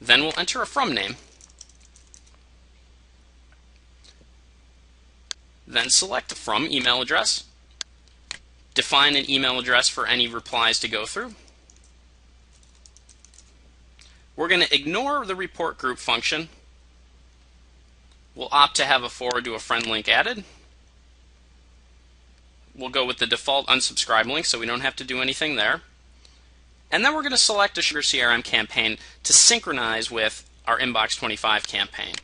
Then we'll enter a from name. Then select the from email address. Define an email address for any replies to go through. We're going to ignore the report group function. We'll opt to have a forward to a friend link added. We'll go with the default unsubscribe link so we don't have to do anything there. And then we're going to select a SugarCRM campaign to synchronize with our Inbox 25 campaign.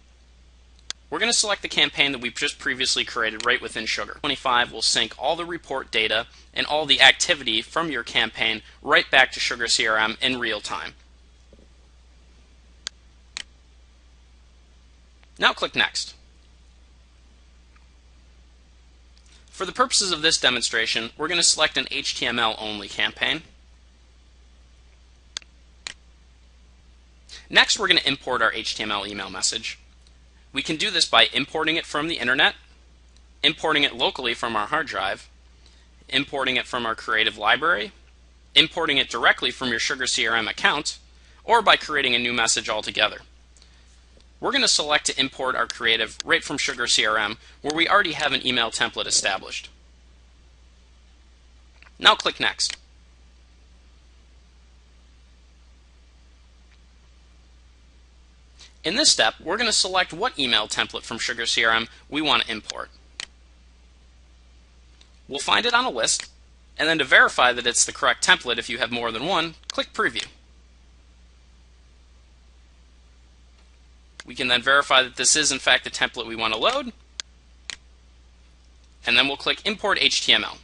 We're going to select the campaign that we've just previously created right within Sugar. 25 will sync all the report data and all the activity from your campaign right back to SugarCRM in real time. Now click Next. For the purposes of this demonstration, we're going to select an HTML-only campaign. Next, we're going to import our HTML email message. We can do this by importing it from the internet, importing it locally from our hard drive, importing it from our creative library, importing it directly from your SugarCRM account, or by creating a new message altogether. We're going to select to import our creative right from SugarCRM, where we already have an email template established. Now click Next. In this step, we're going to select what email template from SugarCRM we want to import. We'll find it on a list, and then to verify that it's the correct template if you have more than one, click Preview. We can then verify that this is in fact the template we want to load, and then we'll click Import HTML.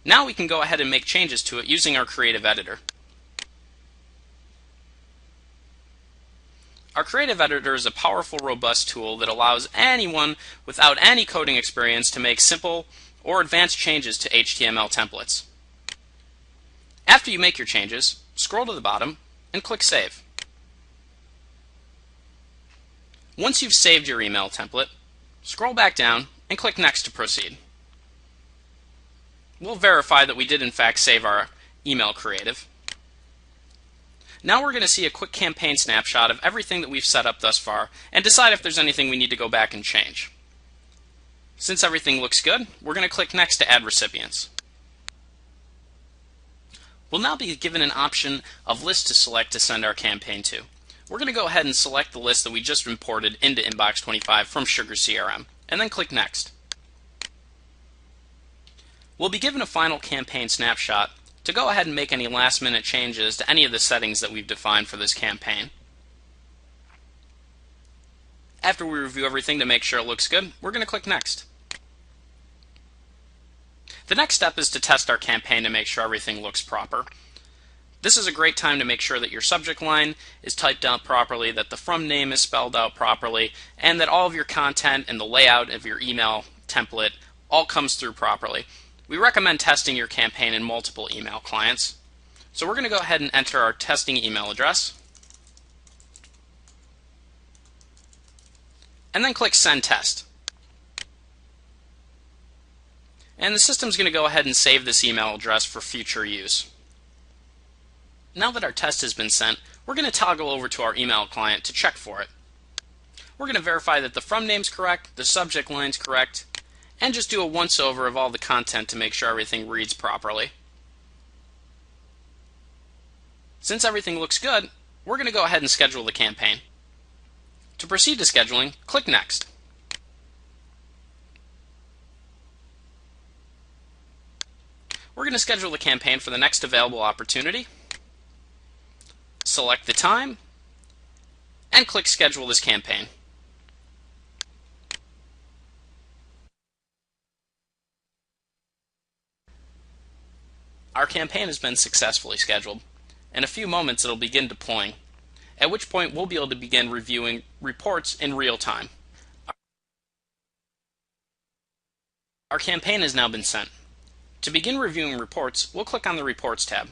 Now we can go ahead and make changes to it using our creative editor. Our creative editor is a powerful, robust tool that allows anyone without any coding experience to make simple or advanced changes to HTML templates. After you make your changes, scroll to the bottom and click Save. Once you've saved your email template, scroll back down and click Next to proceed. We'll verify that we did in fact save our email creative. Now we're going to see a quick campaign snapshot of everything that we've set up thus far and decide if there's anything we need to go back and change. Since everything looks good, we're going to click Next to add recipients. We'll now be given an option of list to select to send our campaign to. We're going to go ahead and select the list that we just imported into Inbox 25 from SugarCRM, and then click Next. We'll be given a final campaign snapshot to go ahead and make any last-minute changes to any of the settings that we've defined for this campaign. After we review everything to make sure it looks good, we're going to click Next. The next step is to test our campaign to make sure everything looks proper. This is a great time to make sure that your subject line is typed out properly, that the from name is spelled out properly, and that all of your content and the layout of your email template all comes through properly. We recommend testing your campaign in multiple email clients. So we're going to go ahead and enter our testing email address, and then click Send Test. And the system's going to go ahead and save this email address for future use. Now that our test has been sent, we're going to toggle over to our email client to check for it. We're going to verify that the from name's correct, the subject line's correct, and just do a once-over of all the content to make sure everything reads properly. Since everything looks good, we're going to go ahead and schedule the campaign. To proceed to scheduling, click Next. We're going to schedule the campaign for the next available opportunity. Select the time, and click Schedule this campaign. Our campaign has been successfully scheduled. In a few moments it'll begin deploying, at which point we'll be able to begin reviewing reports in real time. Our campaign has now been sent. To begin reviewing reports, we'll click on the Reports tab.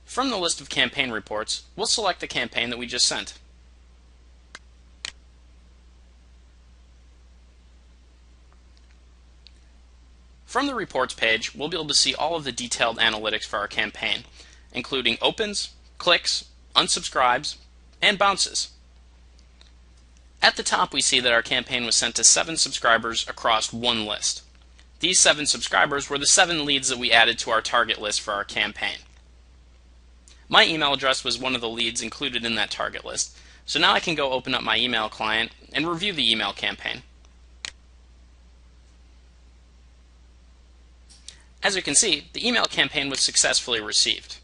From the list of campaign reports, we'll select the campaign that we just sent. From the reports page, we'll be able to see all of the detailed analytics for our campaign, including opens, clicks, unsubscribes, and bounces. At the top, we see that our campaign was sent to 7 subscribers across one list. These 7 subscribers were the 7 leads that we added to our target list for our campaign. My email address was one of the leads included in that target list, so now I can go open up my email client and review the email campaign. As you can see, the email campaign was successfully received.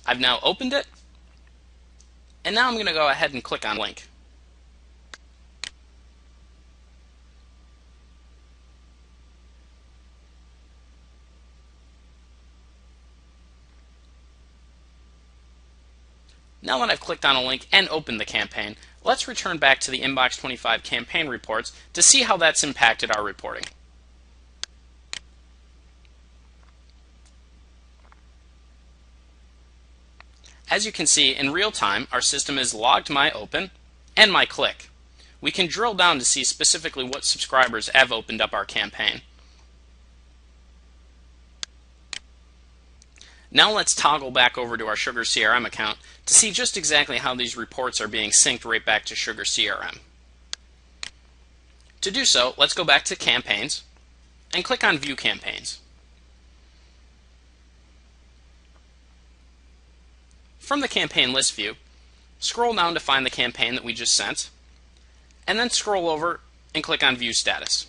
I've now opened it, and now I'm going to go ahead and click on link. Now that I've clicked on a link and opened the campaign, let's return back to the Inbox 25 campaign reports to see how that's impacted our reporting. As you can see, in real time, our system has logged my open and my click. We can drill down to see specifically what subscribers have opened up our campaign. Now let's toggle back over to our SugarCRM account to see just exactly how these reports are being synced right back to SugarCRM. To do so, let's go back to Campaigns and click on View Campaigns. From the campaign list view, scroll down to find the campaign that we just sent, and then scroll over and click on View Status.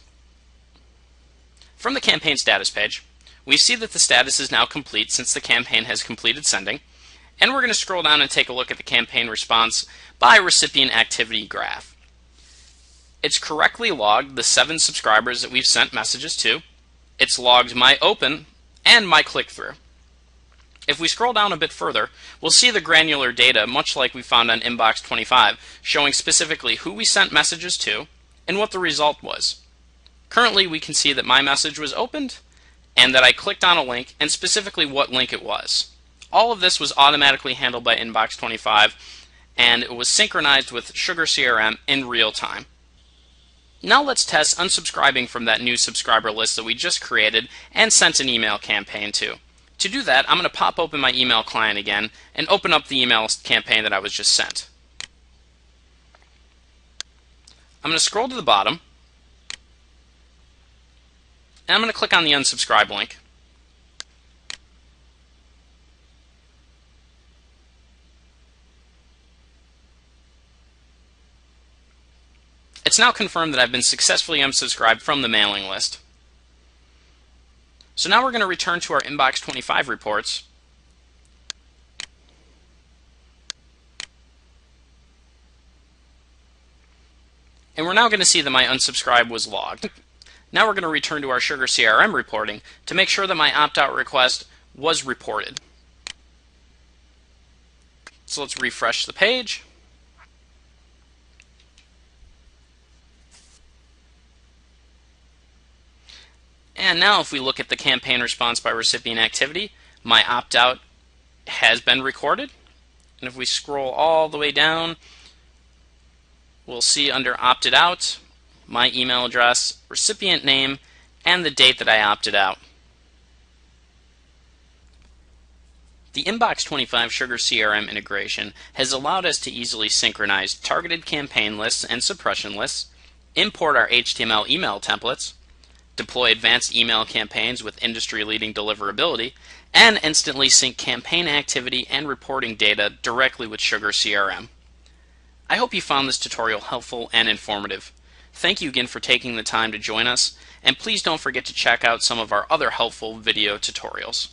From the campaign status page, we see that the status is now complete since the campaign has completed sending, and we're going to scroll down and take a look at the campaign response by recipient activity graph. It's correctly logged the 7 subscribers that we've sent messages to, it's logged my open and my click-through. If we scroll down a bit further, we'll see the granular data, much like we found on Inbox 25, showing specifically who we sent messages to and what the result was. Currently, we can see that my message was opened and that I clicked on a link and specifically what link it was. All of this was automatically handled by Inbox 25, and it was synchronized with SugarCRM in real time. Now let's test unsubscribing from that new subscriber list that we just created and sent an email campaign to. To do that, I'm going to pop open my email client again and open up the email campaign that I was just sent. I'm going to scroll to the bottom, and I'm going to click on the unsubscribe link. It's now confirmed that I've been successfully unsubscribed from the mailing list. So now we're going to return to our Inbox 25 reports. And we're now going to see that my unsubscribe was logged. Now we're going to return to our SugarCRM reporting to make sure that my opt-out request was reported. So let's refresh the page. And now if we look at the campaign response by recipient activity, my opt-out has been recorded. And if we scroll all the way down, we'll see under opted out my email address, recipient name, and the date that I opted out. The Inbox 25 SugarCRM integration has allowed us to easily synchronize targeted campaign lists and suppression lists, import our HTML email templates, deploy advanced email campaigns with industry-leading deliverability, and instantly sync campaign activity and reporting data directly with SugarCRM. I hope you found this tutorial helpful and informative. Thank you again for taking the time to join us, and please don't forget to check out some of our other helpful video tutorials.